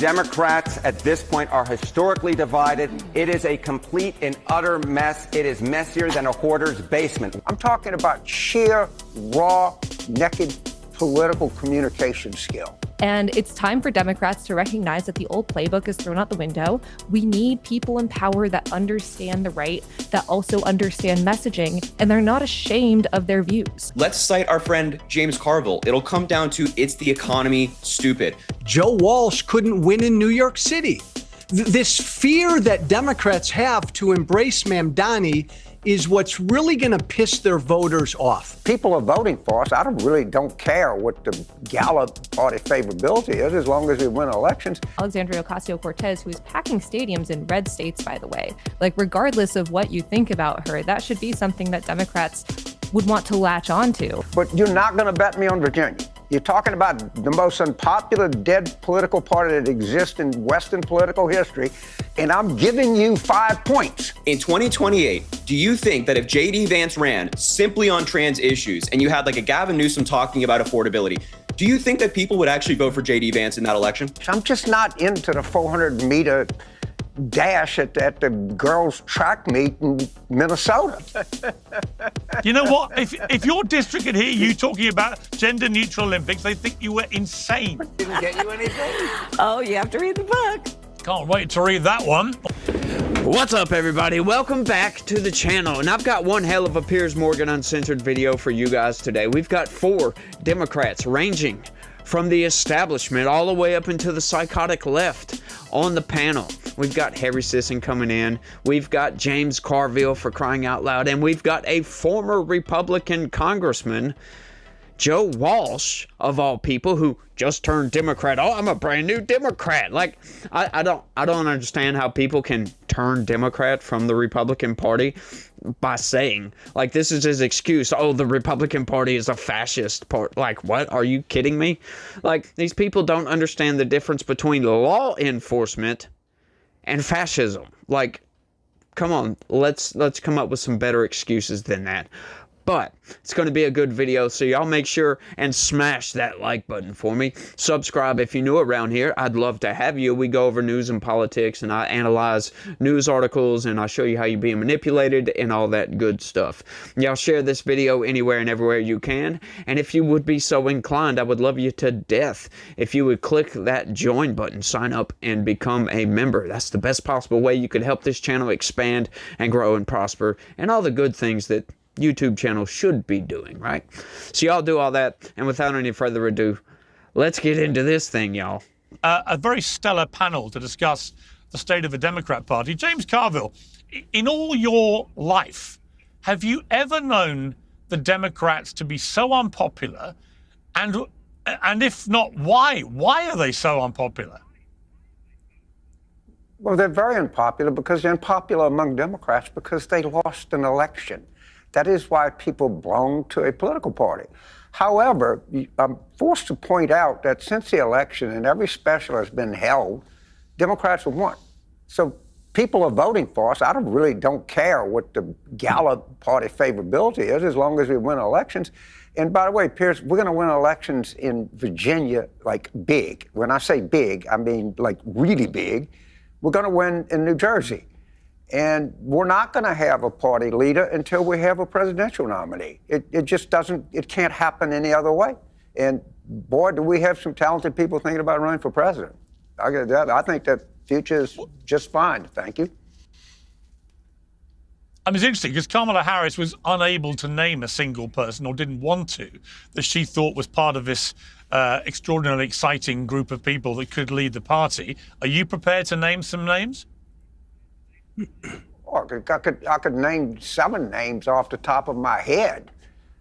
Democrats at this point are historically divided. It is a complete and utter mess. It is messier than a hoarder's basement. I'm talking about sheer, raw, naked political communication skill. And it's time for Democrats to recognize that the old playbook is thrown out the window. We need people in power that understand the right, that also understand messaging, and they're not ashamed of their views. Let's cite our friend James Carville. It'll come down to, it's the economy, stupid. Joe Walsh couldn't win in New York City. This fear that Democrats have to embrace Mamdani is what's really going to piss their voters off. People are voting for us. I really don't care what the Gallup party favorability is, as long as we win elections. Alexandria Ocasio-Cortez, who is packing stadiums in red states, by the way, like regardless of what you think about her, that should be something that Democrats would want to latch onto. But you're not going to bet me on Virginia. You're talking about the most unpopular, dead political party that exists in Western political history, and I'm giving you 5 points. In 2028, do you think that if J.D. Vance ran simply on trans issues and you had like a Gavin Newsom talking about affordability, do you think that people would actually vote for J.D. Vance in that election? I'm just not into the 400-meter dash at the girls' track meet in Minnesota. You know what? If your district could hear you talking about gender-neutral Olympics, they think you were insane. Didn't get you anything. Oh, you have to read the book. Can't wait to read that one. What's up, everybody? Welcome back to the channel. And I've got one hell of a Piers Morgan uncensored video for you guys today. We've got 4 Democrats ranging from the establishment all the way up into the psychotic left on the panel. We've got Harry Sisson coming in. We've got James Carville, for crying out loud. And we've got a former Republican congressman, Joe Walsh, of all people, who just turned Democrat. Oh, I'm a brand new Democrat. Like, I don't understand how people can turn Democrat from the Republican Party by saying, like, this is his excuse. Oh, the Republican Party is a fascist part. Like, what? Are you kidding me? Like, these people don't understand the difference between law enforcement and fascism. Like, come on, let's come up with some better excuses than that. But it's going to be a good video, so y'all make sure and smash that like button for me. Subscribe if you're new around here. I'd love to have you. We go over news and politics, and I analyze news articles, and I show you how you're being manipulated and all that good stuff. Y'all share this video anywhere and everywhere you can. And if you would be so inclined, I would love you to death if you would click that join button, sign up, and become a member. That's the best possible way you could help this channel expand and grow and prosper, and all the good things that YouTube channel should be doing, right? So y'all do all that, and without any further ado, let's get into this thing, y'all. A very stellar panel to discuss the state of the Democrat Party. James Carville, in all your life, have you ever known the Democrats to be so unpopular? And if not, why? Why are they so unpopular? Well, they're very unpopular because they're unpopular among Democrats because they lost an election. That is why people belong to a political party. However, I'm forced to point out that since the election and every special has been held, Democrats have won. So people are voting for us. I really don't care what the Gallup party favorability is, as long as we win elections. And by the way, Piers, we're going to win elections in Virginia, like big. When I say big, I mean like really big. We're going to win in New Jersey. And we're not going to have a party leader until we have a presidential nominee. It just doesn't, it can't happen any other way. And boy, do we have some talented people thinking about running for president. I think that future is just fine. Thank you. I mean, it's interesting because Kamala Harris was unable to name a single person, or didn't want to, that she thought was part of this extraordinarily exciting group of people that could lead the party. Are you prepared to name some names? Oh, I could name 7 names off the top of my head.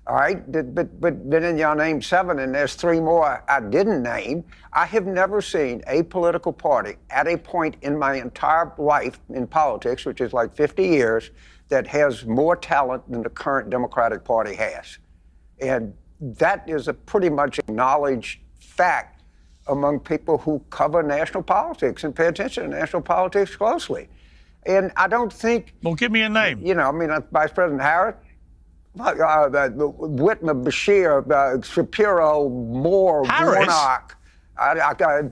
All right, but then y'all named 7, and there's 3 more I didn't name. I have never seen a political party at a point in my entire life in politics, which is like 50 years, that has more talent than the current Democratic Party has. And that is a pretty much acknowledged fact among people who cover national politics and pay attention to national politics closely. And I don't think... Well, give me a name. You know, I mean, Vice President Harris, Whitmer, Bashir, Shapiro, Moore, Harris? Warnock,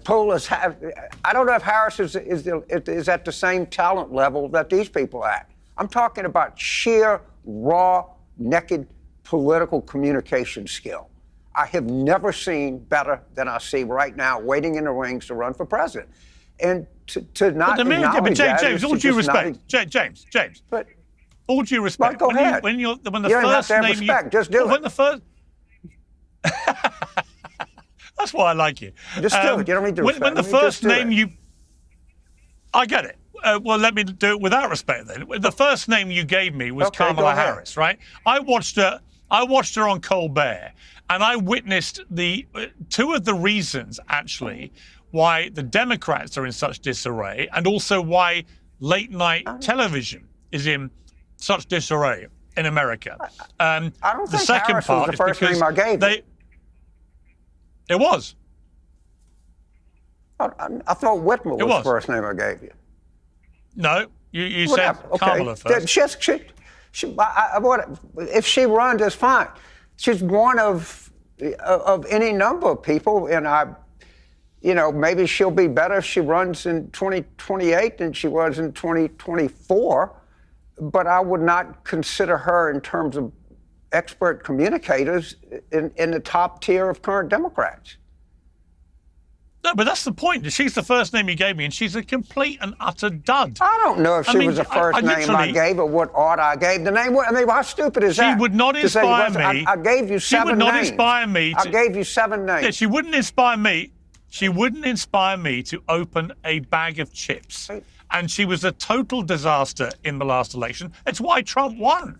Pool is. I don't know if Harris is at the same talent level that these people are at. I'm talking about sheer, raw, naked political communication skill. I have never seen better than I see right now, waiting in the wings to run for president. And to not acknowledge that, James, all due respect, James. But all due respect. Go ahead. When the you don't first have to have name respect. Just do it. When the first. That's why I like you. Just do it. You don't need to respect. When the first name you. I get it. Well, let me do it without respect then. The first name you gave me was Kamala Harris, right? I watched her on Colbert, and I witnessed two of the reasons, actually, why the Democrats are in such disarray, and also why late night television is in such disarray in America. I don't the think second Harris part was the first name I gave you. It was. I thought Whitmer was the first name I gave you. No, you said Kamala first. If she runs, that's fine. She's one of any number of people, and maybe she'll be better if she runs in 2028 than she was in 2024. But I would not consider her, in terms of expert communicators, in the top tier of current Democrats. No, but that's the point. She's the first name you gave me, and she's a complete and utter dud. I don't know if she was the first name I gave or what order I gave the name. I mean, how stupid is that? She would not inspire me. I gave you 7 names. She would not inspire me. I gave you 7 names. Yeah, she wouldn't inspire me. She wouldn't inspire me to open a bag of chips. And she was a total disaster in the last election. It's why Trump won.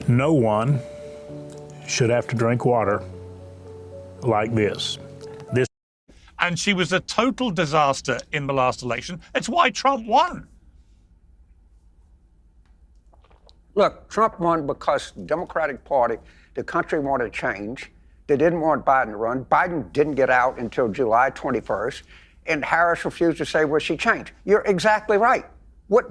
No one should have to drink water like this. And she was a total disaster in the last election. It's why Trump won. Look, Trump won because the Democratic Party, the country wanted change. They didn't want Biden to run. Biden didn't get out until July 21st, and Harris refused to say where she changed. You're exactly right. But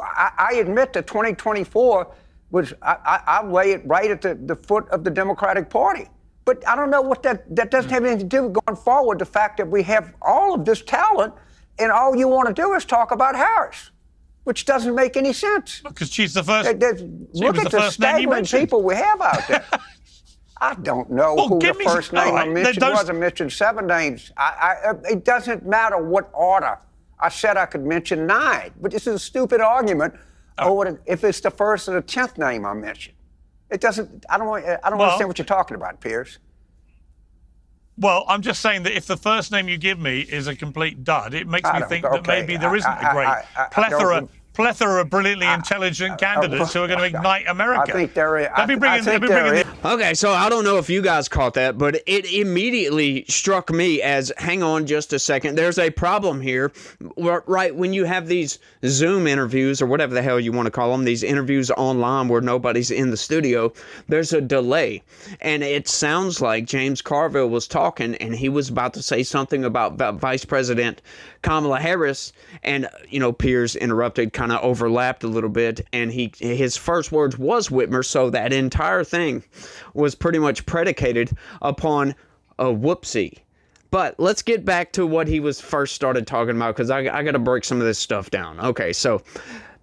I admit that 2024 was, I lay it right at the foot of the Democratic Party. But I don't know what that doesn't have anything to do with going forward, the fact that we have all of this talent, and all you want to do is talk about Harris, which doesn't make any sense. Because she's the first. Look at the staggering people we have out there. I don't know who the first name I mentioned was. I mentioned 7 names. It doesn't matter what order. I said I could mention 9, but this is a stupid argument over if it's the first or the 10th name I mentioned. It doesn't. I don't understand what you're talking about, Piers. Well, I'm just saying that if the first name you give me is a complete dud, it makes me think that maybe there isn't a great plethora of brilliantly intelligent candidates who are going to ignite America. I think there is. Okay, so I don't know if you guys caught that, but it immediately struck me as, hang on just a second, there's a problem here. Right, when you have these Zoom interviews, or whatever the hell you want to call them, these interviews online where nobody's in the studio, there's a delay. And it sounds like James Carville was talking, and he was about to say something about Vice President Kamala Harris, and, Piers interrupted, kind of overlapped a little bit, and his first words was Whitmer, so that entire thing was pretty much predicated upon a whoopsie. But let's get back to what he was first started talking about, because I got to break some of this stuff down. Okay, so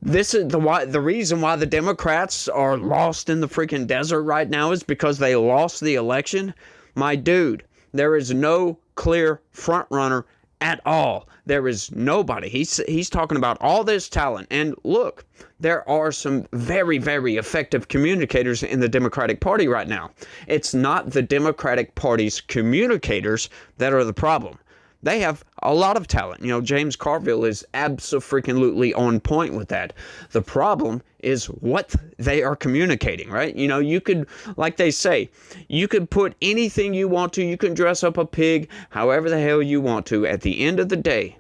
this is the reason why the Democrats are lost in the freaking desert right now is because they lost the election. My dude, there is no clear front runner at all. There is nobody. He's talking about all this talent. And look, there are some very, very effective communicators in the Democratic Party right now. It's not the Democratic Party's communicators that are the problem. They have a lot of talent. James Carville is abso-freaking-lutely on point with that. The problem is what they are communicating, right? You could, like they say, you could put anything you want to. You can dress up a pig however the hell you want to. At the end of the day,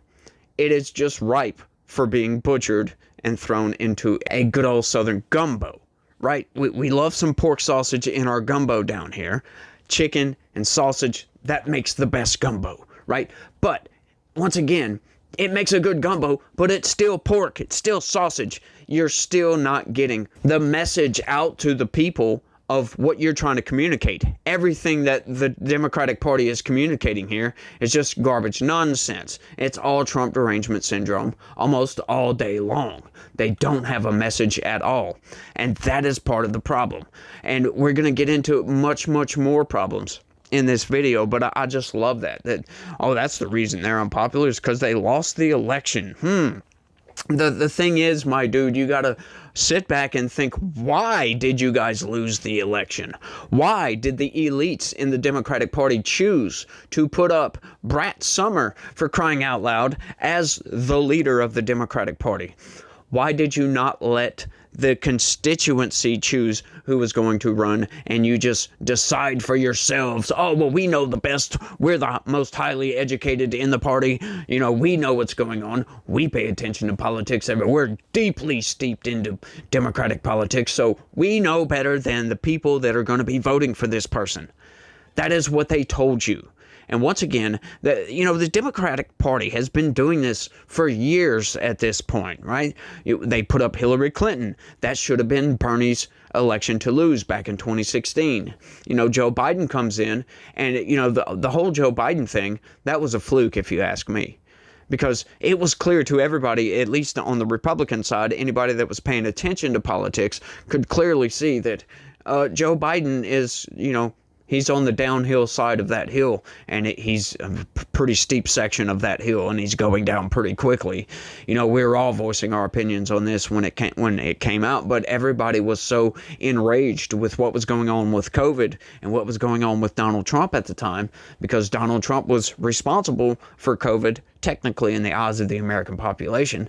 it is just ripe for being butchered and thrown into a good old Southern gumbo, right? We love some pork sausage in our gumbo down here. Chicken and sausage, that makes the best gumbo, right? But once again, it makes a good gumbo, but it's still pork. It's still sausage. You're still not getting the message out to the people of what you're trying to communicate. Everything that the Democratic Party is communicating here is just garbage nonsense. It's all Trump derangement syndrome almost all day long. They don't have a message at all. And that is part of the problem. And we're going to get into much, much more problems in this video, but I just love that, oh, that's the reason they're unpopular, is because they lost the election. The thing is, my dude, you gotta sit back and think, why did you guys lose the election? Why did the elites in the Democratic Party choose to put up Brett Summer, for crying out loud, as the leader of the Democratic Party? Why did you not let the constituency choose who was going to run, and you just decide for yourselves, oh, well, we know the best, we're the most highly educated in the party, you know, we know what's going on, we pay attention to politics, we're deeply steeped into Democratic politics, so we know better than the people that are going to be voting for this person. That is what they told you. And once again, the Democratic Party has been doing this for years at this point, right? They put up Hillary Clinton. That should have been Bernie's election to lose back in 2016. Joe Biden comes in, and, the whole Joe Biden thing, that was a fluke, if you ask me. Because it was clear to everybody, at least on the Republican side, anybody that was paying attention to politics could clearly see that Joe Biden is, he's on the downhill side of that hill, and he's a pretty steep section of that hill, and he's going down pretty quickly. We were all voicing our opinions on this when it came out, but everybody was so enraged with what was going on with COVID and what was going on with Donald Trump at the time, because Donald Trump was responsible for COVID, technically in the eyes of the American population.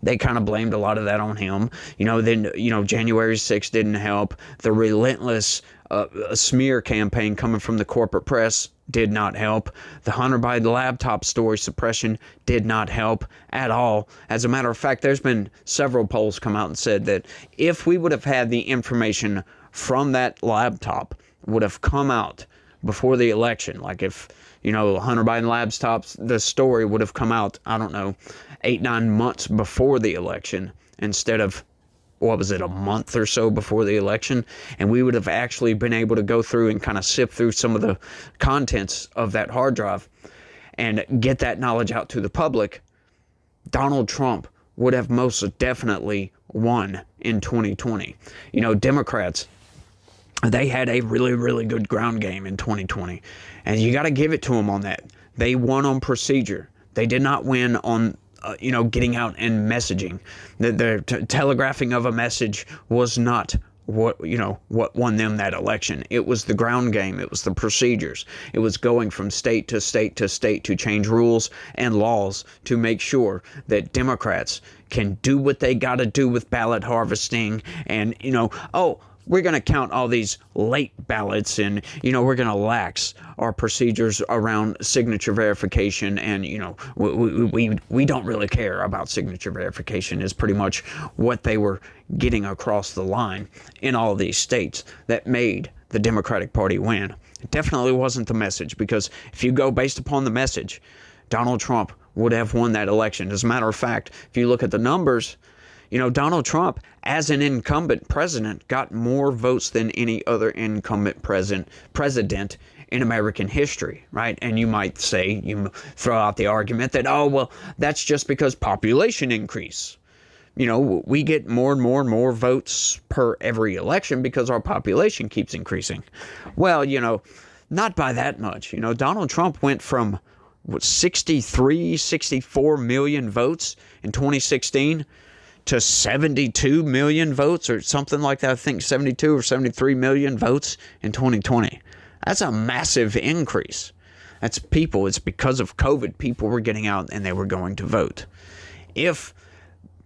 They kind of blamed a lot of that on him. Then January 6th didn't help. The relentless smear campaign coming from the corporate press did not help. The Hunter Biden laptop story suppression did not help at all. As a matter of fact, there's been several polls come out and said that if we would have had the information from that laptop would have come out before the election, like if Hunter Biden laptops, the story would have come out, I don't know, 8-9 months before the election instead of, a month or so before the election, and we would have actually been able to go through and kind of sift through some of the contents of that hard drive and get that knowledge out to the public, Donald Trump would have most definitely won in 2020. Democrats, they had a really, really good ground game in 2020, and you got to give it to them on that. They won on procedure. They did not win on getting out and messaging. The telegraphing of a message was not what won them that election. It was the ground game. It was the procedures. It was going from state to state to state to change rules and laws to make sure that Democrats can do what they got to do with ballot harvesting and, we're going to count all these late ballots and, we're going to lax our procedures around signature verification. And, we don't really care about signature verification is pretty much what they were getting across the line in all these states that made the Democratic Party win. It definitely wasn't the message, because if you go based upon the message, Donald Trump would have won that election. As a matter of fact, if you look at the numbers, Donald Trump, as an incumbent president, got more votes than any other incumbent president in American history, right? And you might say, you throw out the argument that, oh, well, that's just because population increase. We get more and more and more votes per every election because our population keeps increasing. Well, not by that much. Donald Trump went from 64 million votes in 2016 to 72 million votes or something like that. I think 72 or 73 million votes in 2020. That's a massive increase. That's people. It's because of COVID. People were getting out and they were going to vote. If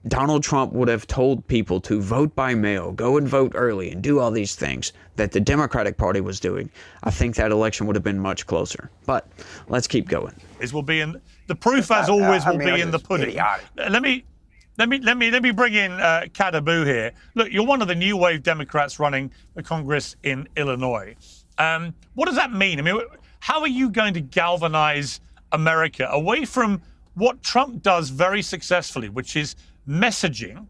Donald Trump would have told people to vote by mail, go and vote early, and do all these things that the Democratic Party was doing, I think that election would have been much closer. But let's keep going. The proof, as always, will be in the pudding. Let me bring in Kadabu here. Look, you're one of the new wave Democrats running the Congress in Illinois. What does that mean? I mean, how are you going to galvanize America away from what Trump does very successfully, which is messaging,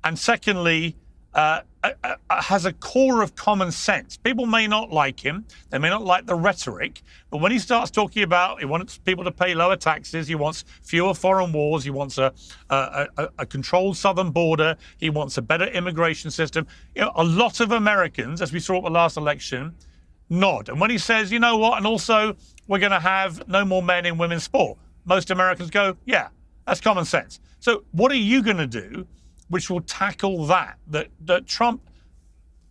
and secondly, has a core of common sense. People may not like him, they may not like the rhetoric, but when he starts talking about he wants people to pay lower taxes, he wants fewer foreign wars, he wants a controlled southern border, he wants a better immigration system. You know, a lot of Americans, as we saw at the last election, nod. And when he says, you know what, and also we're going to have no more men in women's sport, most Americans go, yeah, that's common sense. So what are you going to do which will tackle that Trump,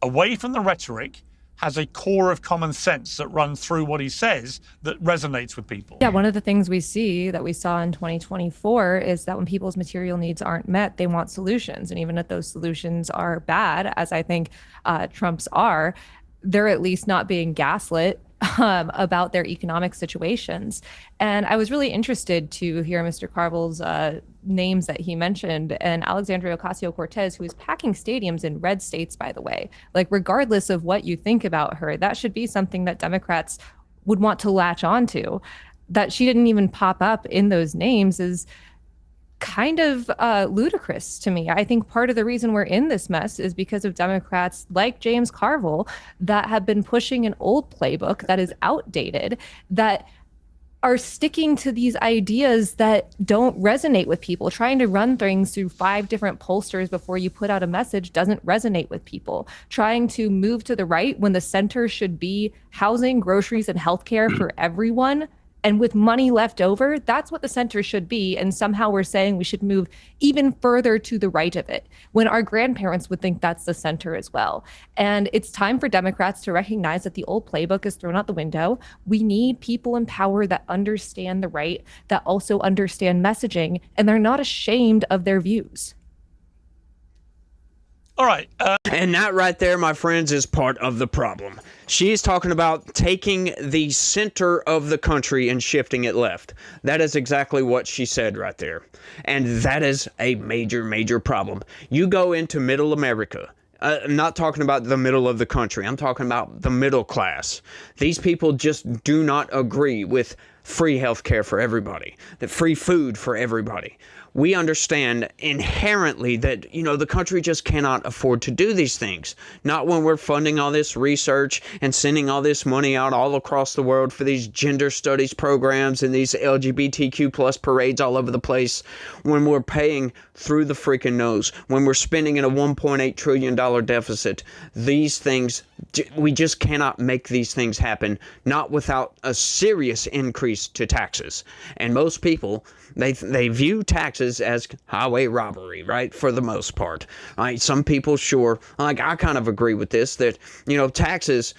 away from the rhetoric, has a core of common sense that runs through what he says that resonates with people? Yeah, one of the things we saw in 2024 is that when people's material needs aren't met, they want solutions. And even if those solutions are bad, as I think Trump's are, they're at least not being gaslit about their economic situations. And I was really interested to hear Mr. Carville's names that he mentioned, and Alexandria Ocasio-Cortez, who is packing stadiums in red states, by the way. Like, regardless of what you think about her, that should be something that Democrats would want to latch onto. That she didn't even pop up in those names is kind of ludicrous to me. I think part of the reason we're in this mess is because of Democrats like James Carville that have been pushing an old playbook that is outdated, that are sticking to these ideas that don't resonate with people. Trying to run things through 5 different pollsters before you put out a message doesn't resonate with people. Trying to move to the right when the center should be housing, groceries, and healthcare for everyone, and with money left over, that's what the center should be. And somehow we're saying we should move even further to the right of it, when our grandparents would think that's the center as well. And it's time for Democrats to recognize that the old playbook is thrown out the window. We need people in power that understand the right, that also understand messaging, and they're not ashamed of their views. All right. And that right there, my friends, is part of the problem. She's talking about taking the center of the country and shifting it left. That is exactly what she said right there. And that is a major, major problem. You go into middle America. I'm not talking about the middle of the country. I'm talking about the middle class. These people just do not agree with free healthcare for everybody, that free food for everybody. We understand inherently that, you know, the country just cannot afford to do these things. Not when we're funding all this research and sending all this money out all across the world for these gender studies programs and these LGBTQ plus parades all over the place. When we're paying through the freaking nose, when we're spending in a $1.8 trillion deficit, these things, we just cannot make these things happen, not without a serious increase to taxes. And most people, they view taxes as highway robbery, right? For the most part. Right? Some people, sure, like I kind of agree with this, that, you know, taxes,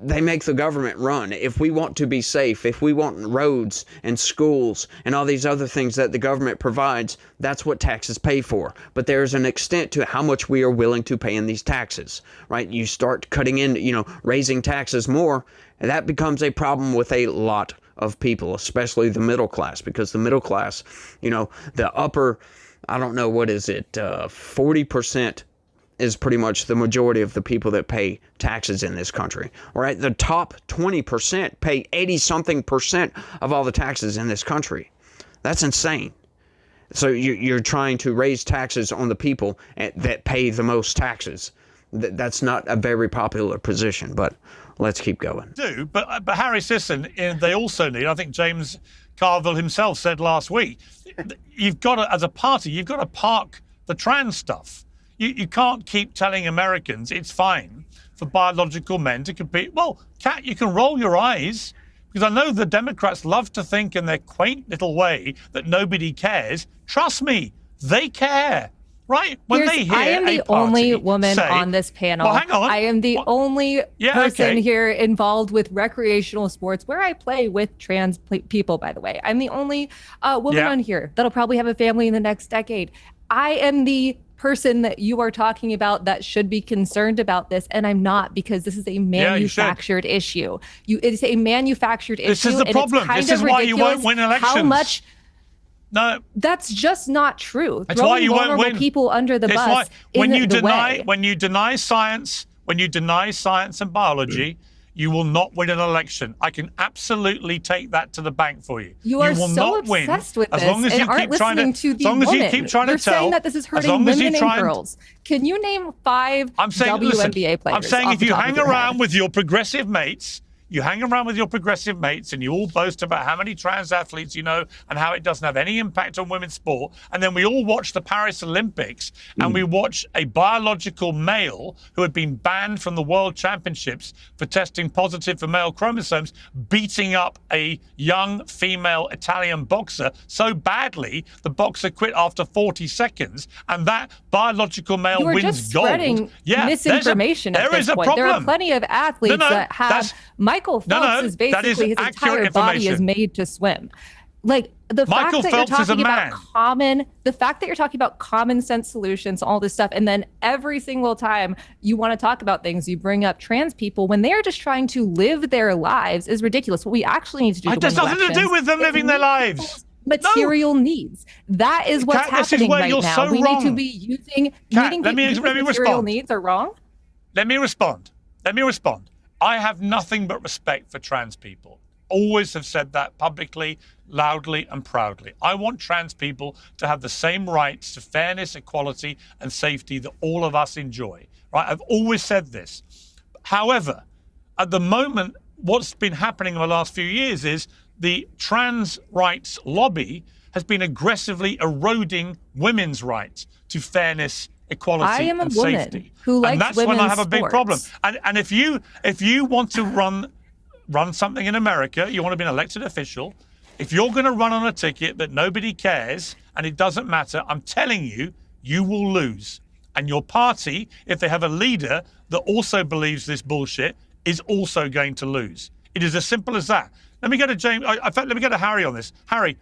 they make the government run. If we want to be safe, if we want roads and schools and all these other things that the government provides, that's what taxes pay for. But there's an extent to how much we are willing to pay in these taxes, right? You start cutting in, you know, raising taxes more, and that becomes a problem with a lot of people, especially the middle class, because the middle class, you know, the upper, I don't know, what is it, 40% is pretty much the majority of the people that pay taxes in this country. All right, the top 20% pay 80-something% of all the taxes in this country. That's insane. So you're trying to raise taxes on the people that pay the most taxes. That's not a very popular position, but let's keep going. But Harris, listen, they also need, I think James Carville himself said last week, you've got to, as a party, you've got to park the trans stuff. You can't keep telling Americans it's fine for biological men to compete. Well, Kat, you can roll your eyes, because I know the Democrats love to think in their quaint little way that nobody cares. Trust me, they care. Right? When they hear I am the only woman on this panel. Well, hang on. I am the only person here involved with recreational sports, where I play with trans people, by the way. I'm the only woman on here that'll probably have a family in the next decade. I am the person that you are talking about that should be concerned about this, and I'm not, because this is a manufactured issue. It's a manufactured issue. This is the problem. This is why you won't win elections. How much? No, that's just not true. That's why you won't win. People under the bus when you deny science, and biology, you will not win an election. I can absolutely take that to the bank for you. You are will so not win obsessed with as this long as and you aren't keep trying listening to, to the as long as woman. you keep trying You're to tell. saying that this is as hurting long as women you try and girls. Can you name 5 I'm saying, WNBA listen, players? I'm saying off if the you top of hang your around head? with your progressive mates, you hang around with your progressive mates and you all boast about how many trans athletes you know and how it doesn't have any impact on women's sport. And then we all watch the Paris Olympics and we watch a biological male who had been banned from the World Championships for testing positive for male chromosomes, beating up a young female Italian boxer so badly the boxer quit after 40 seconds. And that biological male You are wins just gold. spreading Yeah, misinformation at there this is a point. problem. There are plenty of athletes that have Michael Phelps is that is basically his accurate entire body is information. made to swim. Like the Michael fact that Phelps you're is a talking about man. the fact that you're talking about common sense solutions, all this stuff, and then every single time you want to talk about things, you bring up trans people when they are just trying to live their lives is ridiculous. What we actually need to do It has nothing to do with them living their lives. Material needs. That is what's Kat, this is happening where right you're now. so We need to wrong. be using Kat, meeting let me material respond. needs are wrong. Let me respond. I have nothing but respect for trans people. Always have said that publicly, loudly, and proudly. I want trans people to have the same rights to fairness, equality, and safety that all of us enjoy. Right? I've always said this. However, at the moment, what's been happening in the last few years is the trans rights lobby has been aggressively eroding women's rights to fairness, equality, I am a and woman safety. who likes and that's when I have a big women's problem. sports. And if you want to run something in America, you want to be an elected official, if you're going to run on a ticket that nobody cares and it doesn't matter, I'm telling you, you will lose. And your party, if they have a leader that also believes this bullshit, is also going to lose. It is as simple as that. Let me go to James. In fact, let me go to Harry on this. Harry,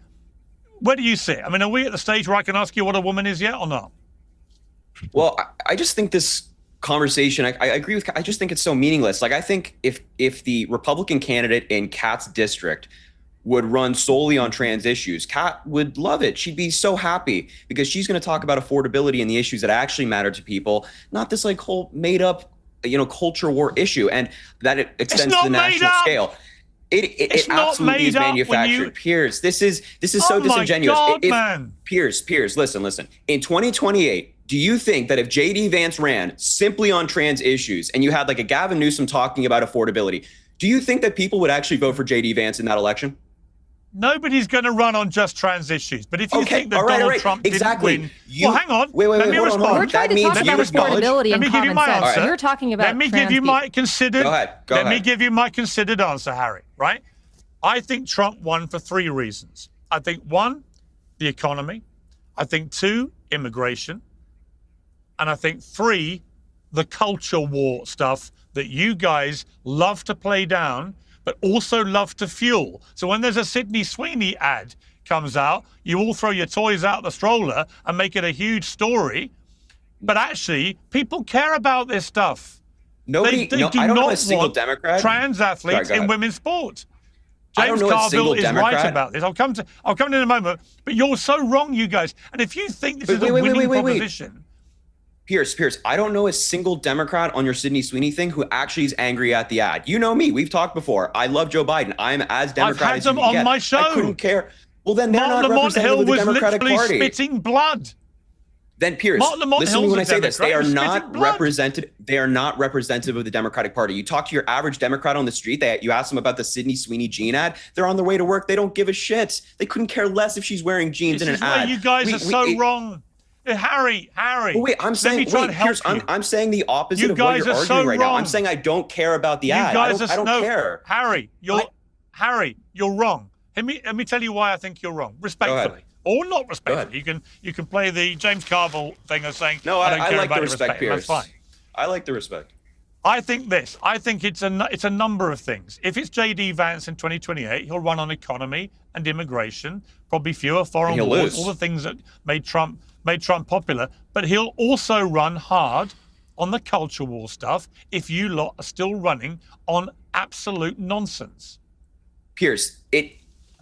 where do you sit? I mean, are we at the stage where I can ask you what a woman is yet or not? Well, I just think this conversation, I agree with, I just think it's so meaningless. Like, I think if the Republican candidate in Kat's district would run solely on trans issues, Kat would love it. She'd be so happy because she's going to talk about affordability and the issues that actually matter to people, not this like whole made up, culture war issue, and that it extends to the national scale. It absolutely is manufactured. Piers, this is so disingenuous. God, man. Piers, listen. In 2028, do you think that if JD Vance ran simply on trans issues and you had like a Gavin Newsom talking about affordability, do you think that people would actually vote for JD Vance in that election? Nobody's going to run on just trans issues. But if you think that Donald Trump exactly. didn't win... well, hang on. Wait, let me hold respond. on. We're trying to talk about affordability and common sense. You're talking about Let me give you my considered... Go ahead. Me give you my considered answer, Harry, right? I think Trump won for 3 reasons. I think 1, the economy. I think 2, immigration. And I think 3, the culture war stuff that you guys love to play down, but also love to fuel. So when there's a Sydney Sweeney ad comes out, you all throw your toys out the stroller and make it a huge story. But actually, people care about this stuff. Nobody, they do I don't not know a single want Democrat. Trans athletes in women's sport. James Carville is right about this. I'll come to it in a moment. But you're so wrong, you guys. And if you think this is a winning proposition. Piers, I don't know a single Democrat on your Sydney Sweeney thing who actually is angry at the ad. You know me. We've talked before. I love Joe Biden. I'm as Democratic I've had as them you can on get. my show. I couldn't care. Well, then they're Martin not Lamont representative Hill of the was Democratic literally Party. spitting blood. Then Piers, Martin Lamont listen to me Hill's when a I say this. They are Democrat. not Spitting blood. represented. They are not representative of the Democratic Party. You talk to your average Democrat on the street. You ask them about the Sydney Sweeney jean ad. They're on their way to work. They don't give a shit. They couldn't care less if she's wearing jeans in an ad. This is where you guys are so wrong. Harry. Well, wait, I'm saying, Piers, I'm saying the opposite you of what you're arguing right now. wrong. I'm saying I don't care about the ad. I don't care. Harry, you're wrong. Let me tell you why I think you're wrong. Respectfully. Or not respectfully. You can play the James Carville thing of saying, no, I don't care like about the your respect, Piers. That's fine. I like the respect. I think this. I think it's a number of things. If it's JD Vance in 2028, he'll run on economy and immigration, probably fewer foreign wars, all the things that made Trump popular. But he'll also run hard on the culture war stuff if you lot are still running on absolute nonsense. Piers,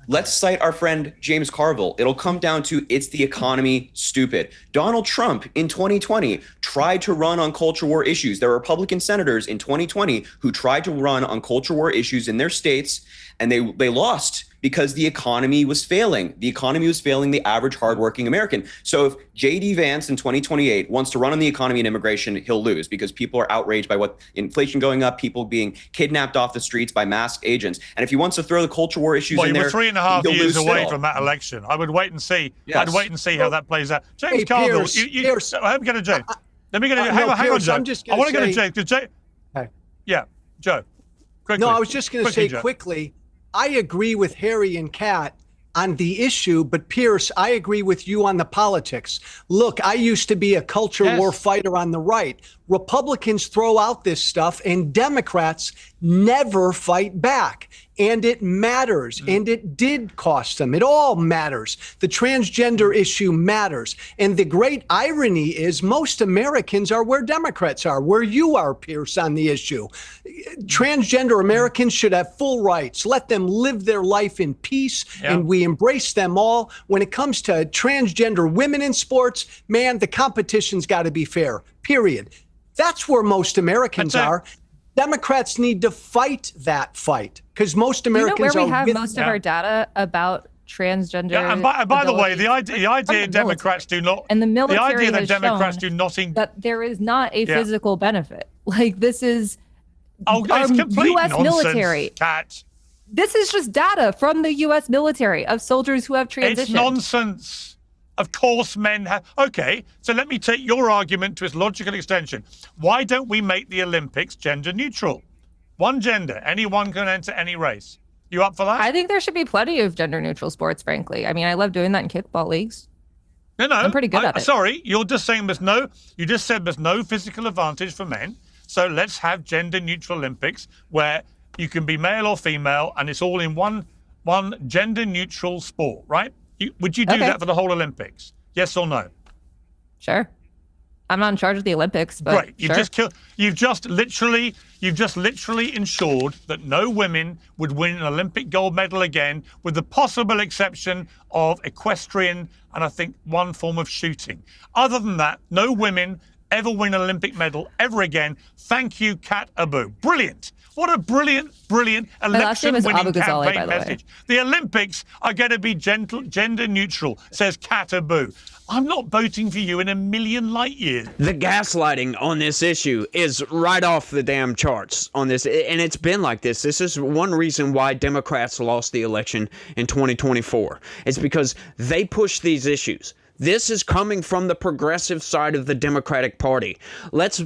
Let's cite our friend James Carville. It'll come down to it's the economy, stupid. Donald Trump in 2020 tried to run on culture war issues. There were Republican senators in 2020 who tried to run on culture war issues in their states, and they lost because the economy was failing. The economy was failing the average hardworking American. So if J.D. Vance in 2028 wants to run on the economy and immigration, he'll lose because people are outraged by what inflation going up, people being kidnapped off the streets by masked agents. And if he wants to throw the culture war issues in there, we're 3.5 he'll years lose away still. from that election. I would wait and see. Yes. I'd wait and see how that plays out. James Hey, Carville, Piers, let me go to James. Let me go to no, hang on, Piers, Joe. I'm just I gonna want to go to say- James. 'Cause Hey. Yeah, Joe. Quickly. No, I was just going to say Joe. quickly, I agree with Harry and Kat on the issue, but Pierce, I agree with you on the politics. Look, I used to be a culture war fighter on the right. Republicans throw out this stuff and Democrats never fight back. And it matters. And it did cost them. It all matters. The transgender issue matters. And the great irony is most Americans are where Democrats are, where you are, Pierce, on the issue. Transgender Americans should have full rights. Let them live their life in peace. And we embrace them all. When it comes to transgender women in sports, man, the competition's got to be fair, period. That's where most Americans are. Democrats need to fight that fight because most Americans where we are have with most of our data about transgender. Yeah, and by the way, the idea Democrats do not, and the military the idea that has Democrats shown do not that there is not a physical benefit. Like this is it's complete U.S. nonsense, military. Kat. This is just data from the U.S. military of soldiers who have transitioned. It's nonsense. Of course, men have. Okay, so let me take your argument to its logical extension. Why don't we make the Olympics gender neutral? One gender, anyone can enter any race. You up for that? I think there should be plenty of gender neutral sports, frankly. I mean, I love doing that in kickball leagues. No, I'm pretty good at it. Sorry, you're just saying you just said there's no physical advantage for men. So let's have gender neutral Olympics where you can be male or female and it's all in one gender neutral sport, right? Would you do that for the whole Olympics? Yes or no? Sure. I'm not in charge of the Olympics, but right. sure. You've just literally ensured that no women would win an Olympic gold medal again, with the possible exception of equestrian and I think one form of shooting. Other than that, no women ever win an Olympic medal ever again. Thank you, Kat Abu. Brilliant. What a brilliant election-winning campaign message. The Olympics are going to be gender neutral, says Kat Abu. I'm not voting for you in a million light years. The gaslighting on this issue is right off the damn charts on this, and it's been like this. This is one reason why Democrats lost the election in 2024. It's because they pushed these issues. This is coming from the progressive side of the Democratic Party. Let's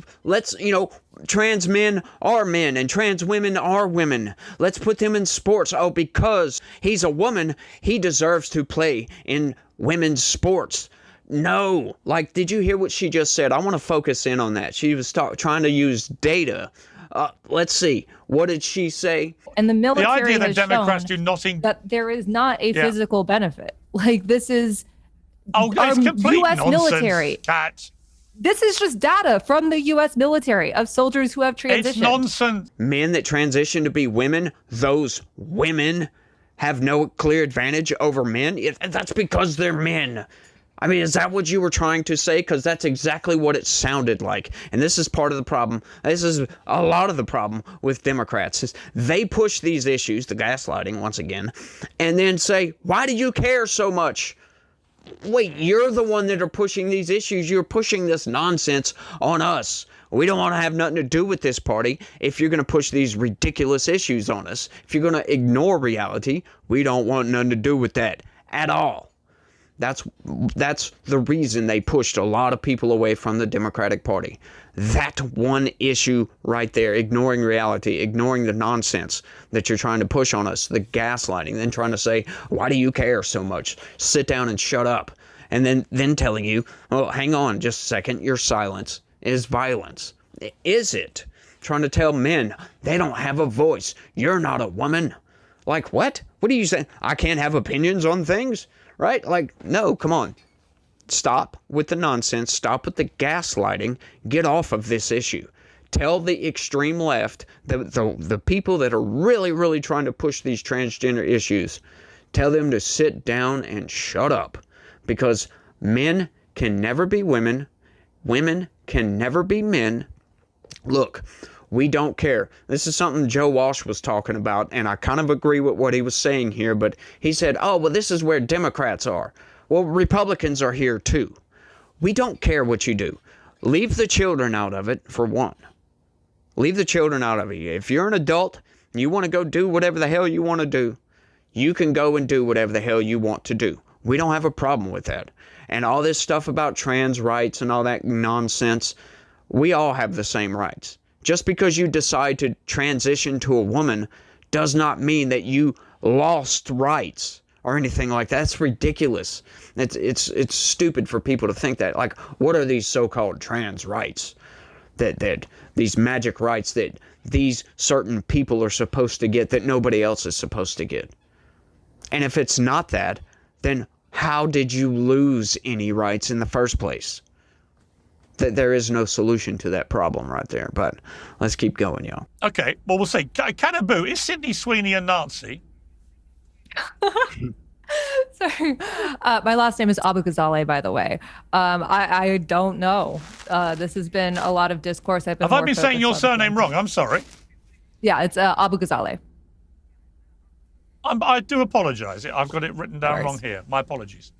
trans men are men and trans women are women. Let's put them in sports. Oh, because he's a woman, he deserves to play in women's sports. No. Like, did you hear what she just said? I want to focus in on that. She was trying to use data. Let's see. What did she say? And the military the idea that has Democrats shown do nothing. that there is not a physical benefit. Like this is it's complete U.S. nonsense, military. Kat. This is just data from the U.S. military of soldiers who have transitioned. It's nonsense. Men that transition to be women, those women have no clear advantage over men. That's because they're men. I mean, is that what you were trying to say? Because that's exactly what it sounded like. And this is part of the problem. This is a lot of the problem with Democrats. Is they push these issues, the gaslighting once again, and then say, why do you care so much? Wait, you're the one that are pushing these issues. You're pushing this nonsense on us. We don't want to have nothing to do with this party if you're going to push these ridiculous issues on us. If you're going to ignore reality, we don't want nothing to do with that at all. That's the reason they pushed a lot of people away from the Democratic Party. That one issue right there, ignoring reality, ignoring the nonsense that you're trying to push on us, the gaslighting, then trying to say, why do you care so much? Sit down and shut up. And then telling you, oh, hang on just a second, your silence is violence. Is it? Trying to tell men they don't have a voice. You're not a woman. Like what? What are you saying? I can't have opinions on things? Right? Like, no, come on. Stop with the nonsense. Stop with the gaslighting. Get off of this issue. Tell the extreme left, the people that are really, really trying to push these transgender issues, Tell them to sit down and shut up, because men can never be women. Women can never be men. Look, we don't care. This is something Joe Walsh was talking about, and I kind of agree with what he was saying here, but he said, oh, well, this is where Democrats are. Well, Republicans are here too. We don't care what you do. Leave the children out of it, for one. Leave the children out of it. If you're an adult and you want to go do whatever the hell you want to do, you can go and do whatever the hell you want to do. We don't have a problem with that. And all this stuff about trans rights and all that nonsense, we all have the same rights. Just because you decide to transition to a woman does not mean that you lost rights or anything like that. That's ridiculous. It's stupid for people to think that. Like, what are these so-called trans rights? That these magic rights that these certain people are supposed to get that nobody else is supposed to get. And if it's not that, then how did you lose any rights in the first place? There is no solution to that problem right there. But let's keep going, y'all. Okay, well, we'll see. Canaboo, is Sydney Sweeney a Nazi? Sorry. My last name is Abu Ghazaleh, by the way. I don't know. This has been a lot of discourse. Have I been saying your surname wrong? I'm sorry. Yeah, it's Abu Ghazaleh. I do apologize. I've got it written down wrong here. My apologies.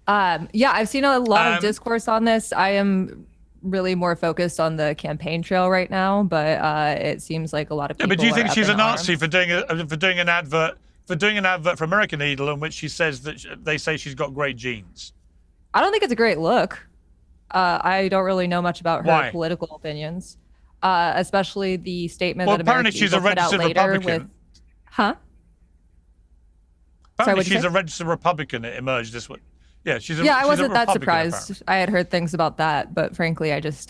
Yeah, I've seen a lot of discourse on this. I am really more focused on the campaign trail right now, but it seems like a lot of people. Yeah, but do you think she's a Nazi arms. for doing an advert for American Eagle in which she says that they say she's got great genes? I don't think it's a great look. I don't really know much about her political opinions, especially the statement that apparently American she's Eagle a registered put out later Republican. with, huh? Apparently she's a registered Republican. It emerged this week. Yeah, she's a I she's wasn't a that Republican, surprised. apparently. I had heard things about that, but frankly, I just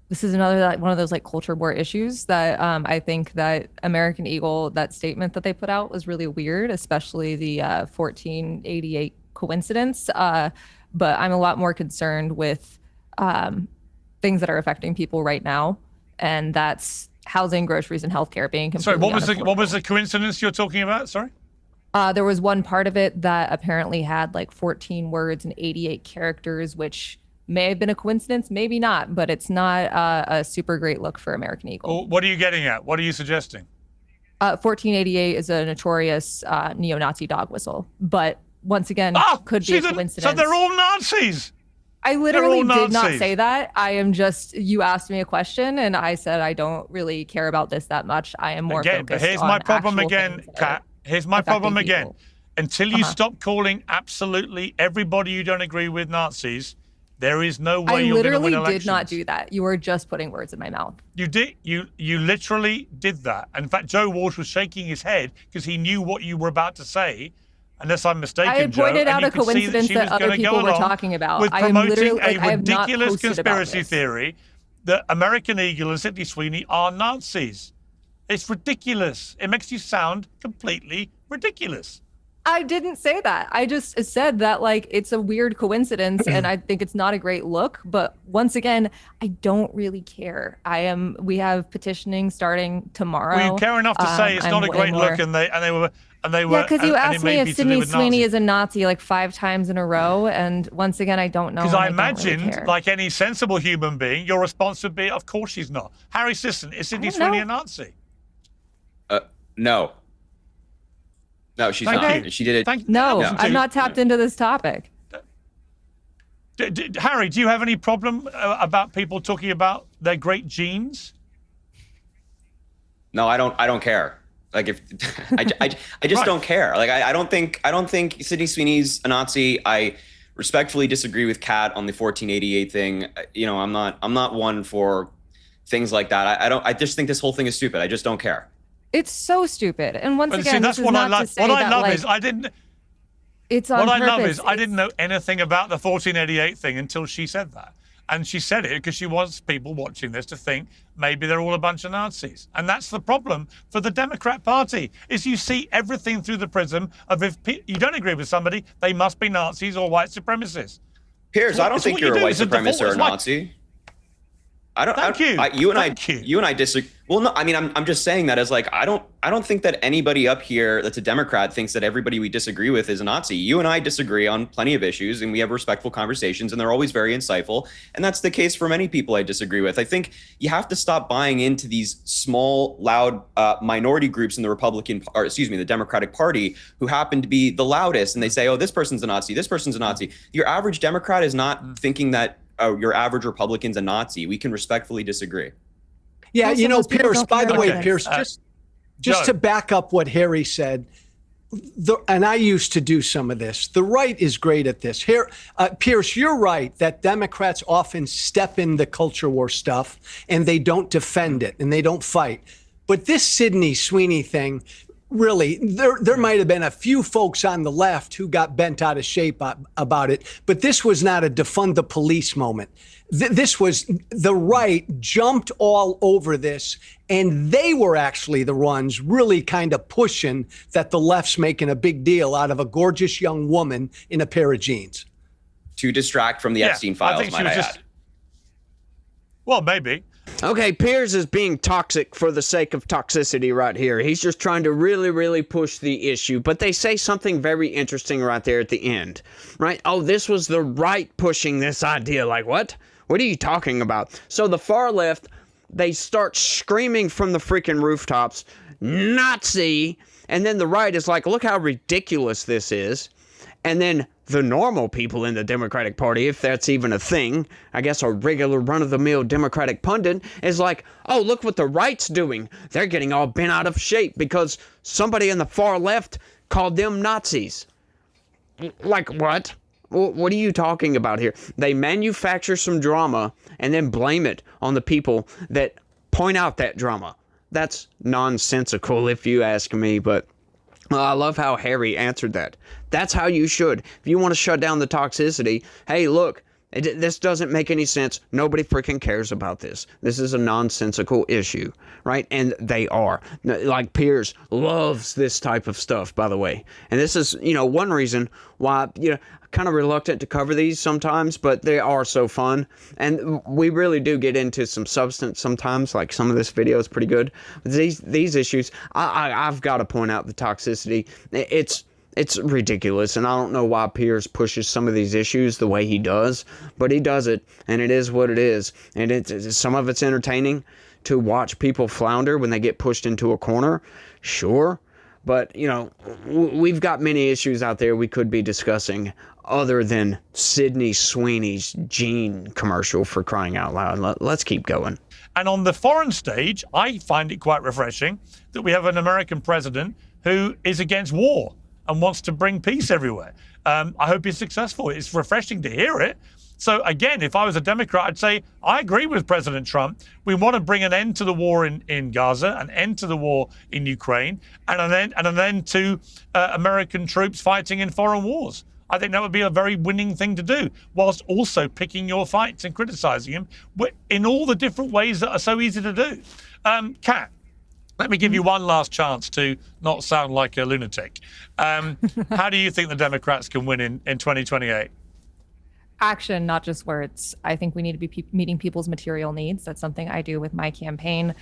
this is another one of those like culture war issues that I think that American Eagle, that statement that they put out was really weird, especially the 1488 coincidence. But I'm a lot more concerned with things that are affecting people right now, and that's housing, groceries, and healthcare being completely Sorry, what was the coincidence you're talking about? Sorry. There was one part of it that apparently had like 14 words and 88 characters, which may have been a coincidence, maybe not, but it's not a super great look for American Eagle. Well, what are you getting at? What are you suggesting? 1488 is a notorious neo-Nazi dog whistle, but once again, could be a coincidence. So they're all Nazis. I literally did not say that. I am just, you asked me a question and I said I don't really care about this that much. I am more focused But here's on my problem actual again, things that Kat. are Here's my problem affecting again. people. Until you stop calling absolutely everybody you don't agree with Nazis, there is no way you're going to win elections. I literally did not do that. You were just putting words in my mouth. You did. You literally did that. In fact, Joe Walsh was shaking his head because he knew what you were about to say. Unless I'm mistaken, I had pointed Joe, out a coincidence that other people were talking about. With I am promoting literally, a ridiculous conspiracy theory that American Eagle and Sydney Sweeney are Nazis. It's ridiculous. It makes you sound completely ridiculous. I didn't say that. I just said that like it's a weird coincidence and I think it's not a great look. But once again, I don't really care. We have petitioning starting tomorrow. Well, you care enough to say it's not a great look, and they were. Yeah, because you asked me if Sydney Sweeney is a Nazi like 5 times in a row, and once again, I don't know. Because I imagined, like any sensible human being, your response would be, "Of course she's not." Harry Sisson, is Sydney Sweeney a Nazi? No. No, she's not. She did it. No, I'm not tapped into this topic. Harry, do you have any problem about people talking about their great genes? No, I don't care. Like if I just don't care. Like I don't think Sydney Sweeney's a Nazi. I respectfully disagree with Kat on the 1488 thing. You know, I'm not one for things like that. I just think this whole thing is stupid. I just don't care. It's so stupid. And once again, that's this is what not I love. to say What I that, love like, is I didn't. It's on What purpose. I love is I didn't know anything about the 1488 thing until she said that. And she said it because she wants people watching this to think maybe they're all a bunch of Nazis. And that's the problem for the Democrat Party, is you see everything through the prism of if you don't agree with somebody, they must be Nazis or white supremacists. Piers, I don't think you're a white supremacist or a Nazi. Nazi. You and I disagree. Well, no, I mean, I'm just saying that as like, I don't think that anybody up here that's a Democrat thinks that everybody we disagree with is a Nazi. You and I disagree on plenty of issues, and we have respectful conversations, and they're always very insightful. And that's the case for many people I disagree with. I think you have to stop buying into these small, loud minority groups in the the Democratic Party who happen to be the loudest, and they say, oh, this person's a Nazi, this person's a Nazi. Your average Democrat is not thinking that your average Republican's a Nazi. We can respectfully disagree. Yeah, Piers, by the way, Piers, just to back up what Harry said, and I used to do some of this, the right is great at this. Here, Piers, you're right that Democrats often step in the culture war stuff and they don't defend it and they don't fight. But this Sydney Sweeney thing, really, there might have been a few folks on the left who got bent out of shape about it, but this was not a defund the police moment. This was the right jumped all over this, and they were actually the ones really kind of pushing that the left's making a big deal out of a gorgeous young woman in a pair of jeans. To distract from the Epstein files, might I add. Well, maybe. Okay, Piers is being toxic for the sake of toxicity right here. He's just trying to really, really push the issue. But they say something very interesting right there at the end, right? Oh, this was the right pushing this idea. Like, what? What are you talking about? So the far left, they start screaming from the freaking rooftops, Nazi! And then the right is like, look how ridiculous this is. And then the normal people in the Democratic Party, if that's even a thing, I guess a regular run-of-the-mill Democratic pundit, is like, oh, look what the right's doing. They're getting all bent out of shape because somebody in the far left called them Nazis. Like, what? What are you talking about here? They manufacture some drama and then blame it on the people that point out that drama. That's nonsensical, if you ask me, but I love how Harry answered that. That's how you should. If you want to shut down the toxicity, hey, look, this doesn't make any sense. Nobody freaking cares about this. This is a nonsensical issue, right? And they are. Like, Piers loves this type of stuff, by the way. And this is, one reason why, kind of reluctant to cover these sometimes, but they are so fun. And we really do get into some substance sometimes, like some of this video is pretty good. But these issues, I've got to point out the toxicity. It's ridiculous, and I don't know why Piers pushes some of these issues the way he does, but he does it, and it is what it is. And some of it's entertaining to watch people flounder when they get pushed into a corner, sure. But, we've got many issues out there we could be discussing other than Sydney Sweeney's jean commercial, for crying out loud. Let's keep going. And on the foreign stage, I find it quite refreshing that we have an American president who is against war and wants to bring peace everywhere. I hope he's successful. It's refreshing to hear it. So again, if I was a Democrat, I'd say, I agree with President Trump. We want to bring an end to the war in Gaza, an end to the war in Ukraine, and an end to American troops fighting in foreign wars. I think that would be a very winning thing to do, whilst also picking your fights and criticizing him in all the different ways that are so easy to do. Kat, let me give you one last chance to not sound like a lunatic. How do you think the Democrats can win in 2028? Action, not just words. I think we need to be meeting people's material needs. That's something I do with my campaign.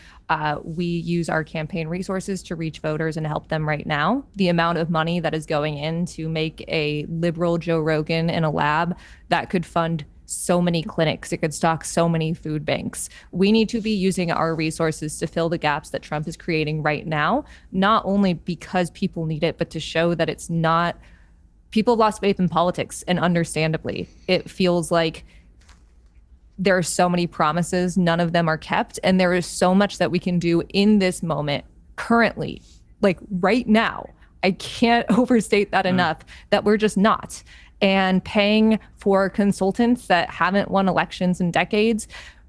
We use our campaign resources to reach voters and help them right now. The amount of money that is going in to make a liberal Joe Rogan in a lab that could fund so many clinics, it could stock so many food banks. We need to be using our resources to fill the gaps that Trump is creating right now, not only because people need it, but to show that it's not. People have lost faith in politics, and understandably, it feels like there are so many promises, none of them are kept, and there is so much that we can do in this moment, currently, like right now. I can't overstate that enough, that we're just not. And paying for consultants that haven't won elections in decades,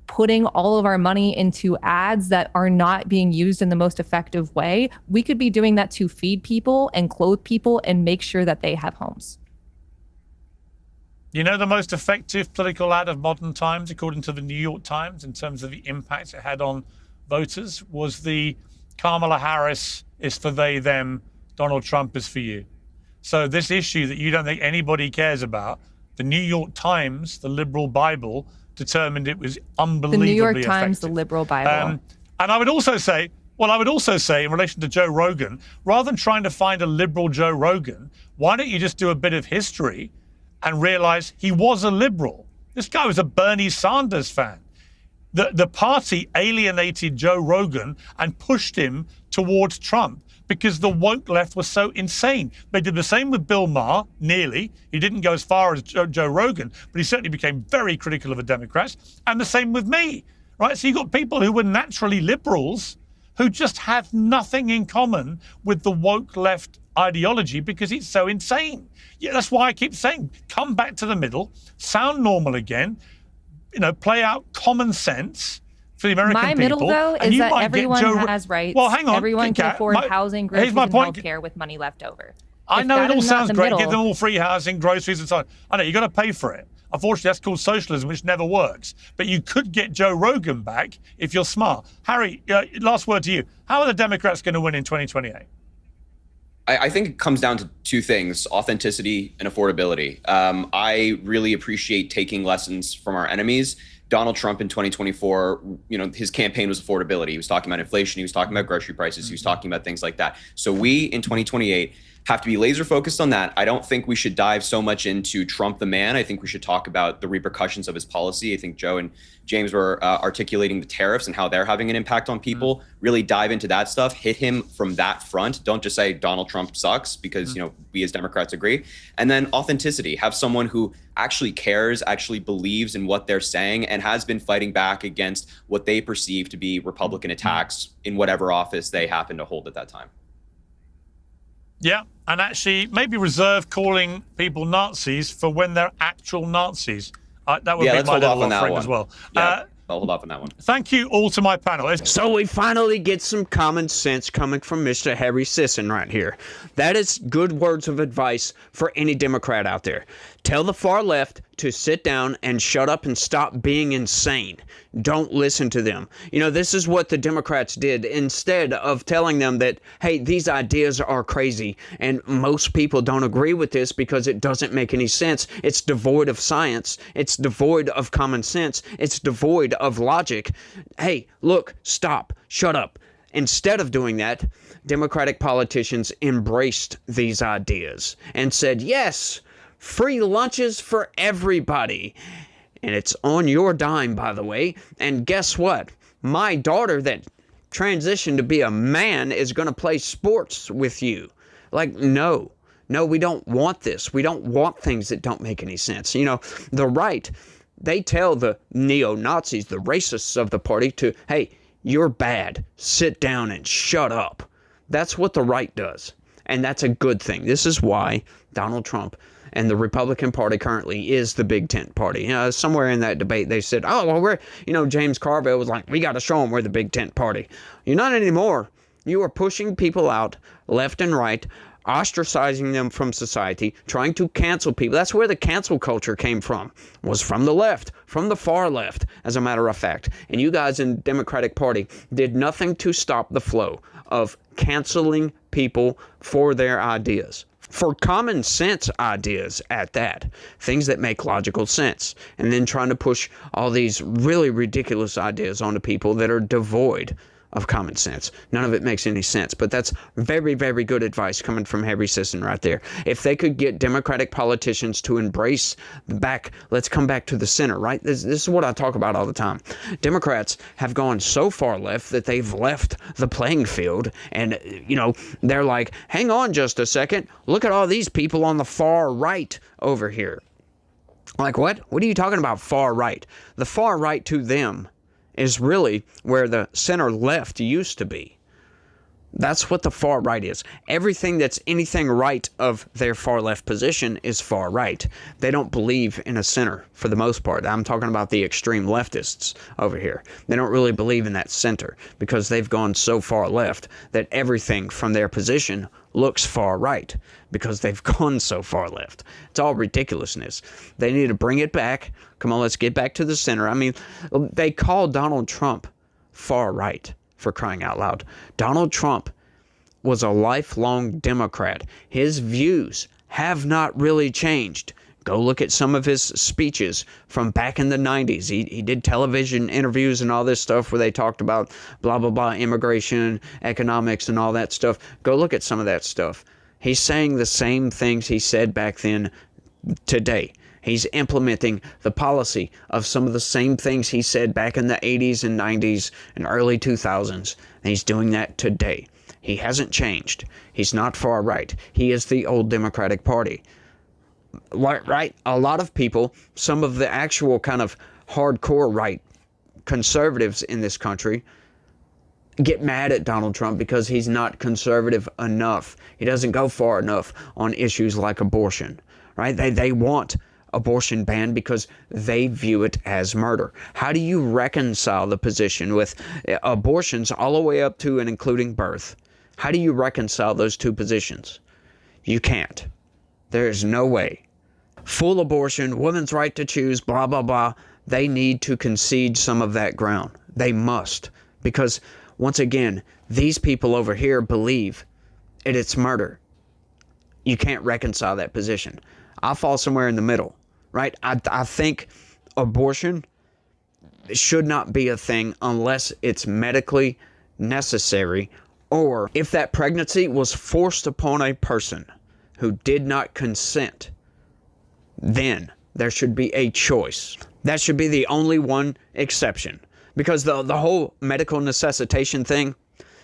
putting all of our money into ads that are not being used in the most effective way. We could be doing that to feed people and clothe people and make sure that they have homes. The most effective political ad of modern times, according to the New York Times, in terms of the impact it had on voters, was the Kamala Harris is for they, them, Donald Trump is for you. So this issue that you don't think anybody cares about, the New York Times, the liberal Bible, determined it was The unbelievably New York Times, effective. the liberal Bible. And I would also say in relation to Joe Rogan, rather than trying to find a liberal Joe Rogan, why don't you just do a bit of history and realize he was a liberal? This guy was a Bernie Sanders fan. The party alienated Joe Rogan and pushed him towards Trump because the woke left was so insane. They did the same with Bill Maher, nearly. He didn't go as far as Joe Rogan, but he certainly became very critical of the Democrats. And the same with me, right? So you've got people who were naturally liberals who just have nothing in common with the woke left ideology because it's so insane. Yeah, that's why I keep saying, come back to the middle, sound normal again, play out common sense for the American people. My middle, though, is that everyone has rights. Well, hang on. Everyone can afford housing, groceries, and healthcare with money left over. I know it all sounds great. Give them all free housing, groceries, and so on. I know, you've got to pay for it. Unfortunately, that's called socialism, which never works. But you could get Joe Rogan back if you're smart. Harry, last word to you. How are the Democrats going to win in 2028? I think it comes down to two things: authenticity and affordability. I really appreciate taking lessons from our enemies. Donald Trump in 2024, his campaign was affordability. He was talking about inflation. He was talking about grocery prices. He was talking about things like that. So we, in 2028, have to be laser focused on that. I don't think we should dive so much into Trump the man. I think we should talk about the repercussions of his policy. I think Joe and James were articulating the tariffs and how they're having an impact on people. Really dive into that stuff, hit him from that front. Don't just say Donald Trump sucks because, we as Democrats agree. And then authenticity, have someone who actually cares, actually believes in what they're saying, and has been fighting back against what they perceive to be Republican attacks in whatever office they happen to hold at that time. Yeah, and actually maybe reserve calling people Nazis for when they're actual Nazis. That would be my little offering as well. Yeah, I'll hold off on that one. Thank you all to my panel. So we finally get some common sense coming from Mr. Harry Sisson right here. That is good words of advice for any Democrat out there. Tell the far left to sit down and shut up and stop being insane. Don't listen to them. This is what the Democrats did. Instead of telling them that, hey, these ideas are crazy and most people don't agree with this because it doesn't make any sense. It's devoid of science. It's devoid of common sense. It's devoid of logic. Hey, look, stop, shut up. Instead of doing that, Democratic politicians embraced these ideas and said, yes, free lunches for everybody. And it's on your dime, by the way. And guess what? My daughter that transitioned to be a man is going to play sports with you. No, we don't want this. We don't want things that don't make any sense. The right, they tell the neo-Nazis, the racists of the party to, hey, you're bad. Sit down and shut up. That's what the right does. And that's a good thing. This is why Donald Trump and the Republican Party currently is the big tent party. Somewhere in that debate, they said, we're, James Carville was like, we got to show them we're the big tent party. You're not anymore. You are pushing people out left and right, ostracizing them from society, trying to cancel people. That's where the cancel culture came from, was from the left, from the far left, as a matter of fact. And you guys in the Democratic Party did nothing to stop the flow of canceling people for their ideas. For common sense ideas at that, things that make logical sense, and then trying to push all these really ridiculous ideas onto people that are devoid of common sense. None of it makes any sense, but that's very, very good advice coming from Harry Sisson right there. If they could get Democratic politicians to embrace let's come back to the center, right? This is what I talk about all the time. Democrats have gone so far left that they've left the playing field, and, they're like, hang on just a second, look at all these people on the far right over here. Like, what? What are you talking about, far right? The far right to them is really where the center left used to be. That's what the far right is. Everything that's anything right of their far left position is far right. They don't believe in a center for the most part. I'm talking about the extreme leftists over here. They don't really believe in that center because they've gone so far left that everything from their position looks far right because they've gone so far left. It's all ridiculousness. They need to bring it back. Come on, let's get back to the center. I mean, they call Donald Trump far right, for crying out loud. Donald Trump was a lifelong Democrat. His views have not really changed. Go look at some of his speeches from back in the 90s. He did television interviews and all this stuff where they talked about blah, blah, blah, immigration, economics, and all that stuff. Go look at some of that stuff. He's saying the same things he said back then today. He's implementing the policy of some of the same things he said back in the 80s and 90s and early 2000s. And he's doing that today. He hasn't changed. He's not far right. He is the old Democratic Party. Right? A lot of people, some of the actual kind of hardcore right conservatives in this country, get mad at Donald Trump because he's not conservative enough. He doesn't go far enough on issues like abortion. Right? They want abortion banned because they view it as murder. How do you reconcile the position with abortions all the way up to and including birth? How do you reconcile those two positions? You can't. There is no way. Full abortion, women's right to choose, blah, blah, blah. They need to concede some of that ground. They must. Because, once again, these people over here believe it's murder. You can't reconcile that position. I fall somewhere in the middle, right? I think abortion should not be a thing unless it's medically necessary, or if that pregnancy was forced upon a person who did not consent, then there should be a choice. That should be the only one exception. Because the whole medical necessitation thing,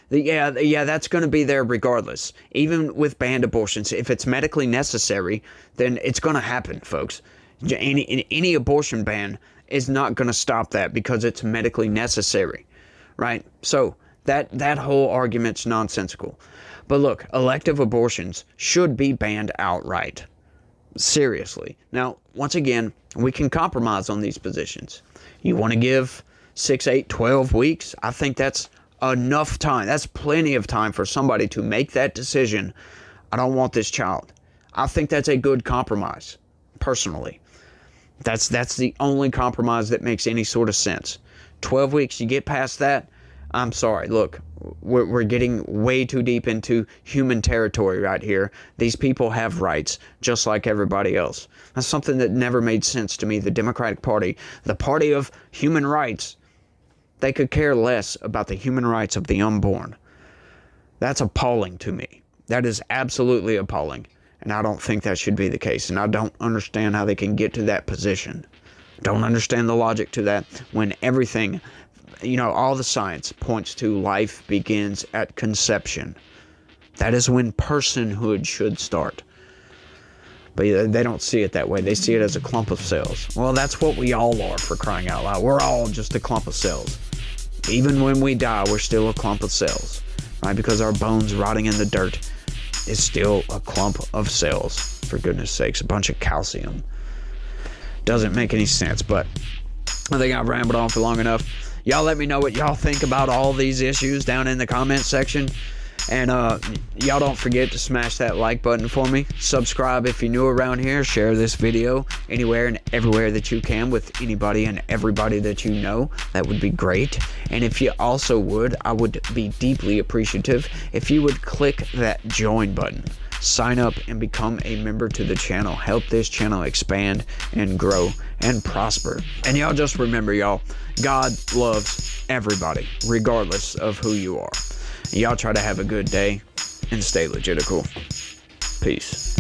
yeah, that's going to be there regardless. Even with banned abortions, if it's medically necessary, then it's going to happen, folks. Any abortion ban is not going to stop that because it's medically necessary, right? So that whole argument's nonsensical. But look, elective abortions should be banned outright. Seriously. Now, once again, we can compromise on these positions. You want to give 6, 8, 12 weeks? I think that's enough time. That's plenty of time for somebody to make that decision. I don't want this child. I think that's a good compromise, personally. That's the only compromise that makes any sort of sense. 12 weeks, you get past that, I'm sorry. Look, we're getting way too deep into human territory right here. These people have rights just like everybody else. That's something that never made sense to me. The Democratic Party, the party of human rights, they could care less about the human rights of the unborn. That's appalling to me. That is absolutely appalling. And I don't think that should be the case. And I don't understand how they can get to that position. Don't understand the logic to that when everything, all the science points to life begins at conception. That is when personhood should start. But they don't see it that way. They see it as a clump of cells. Well, that's what we all are, for crying out loud. We're all just a clump of cells. Even when we die, we're still a clump of cells, right? Because our bones rotting in the dirt is still a clump of cells. For goodness sakes, a bunch of calcium. Doesn't make any sense, but I think I've rambled on for long enough. Y'all let me know what y'all think about all these issues down in the comment section. And y'all don't forget to smash that like button for me. Subscribe if you're new around here. Share this video anywhere and everywhere that you can with anybody and everybody that you know. That would be great. And if you also would, I would be deeply appreciative if you would click that join button. Sign up and become a member to the channel. Help this channel expand and grow and prosper. And y'all just remember, y'all, God loves everybody, regardless of who you are. Y'all try to have a good day and stay logical. Peace.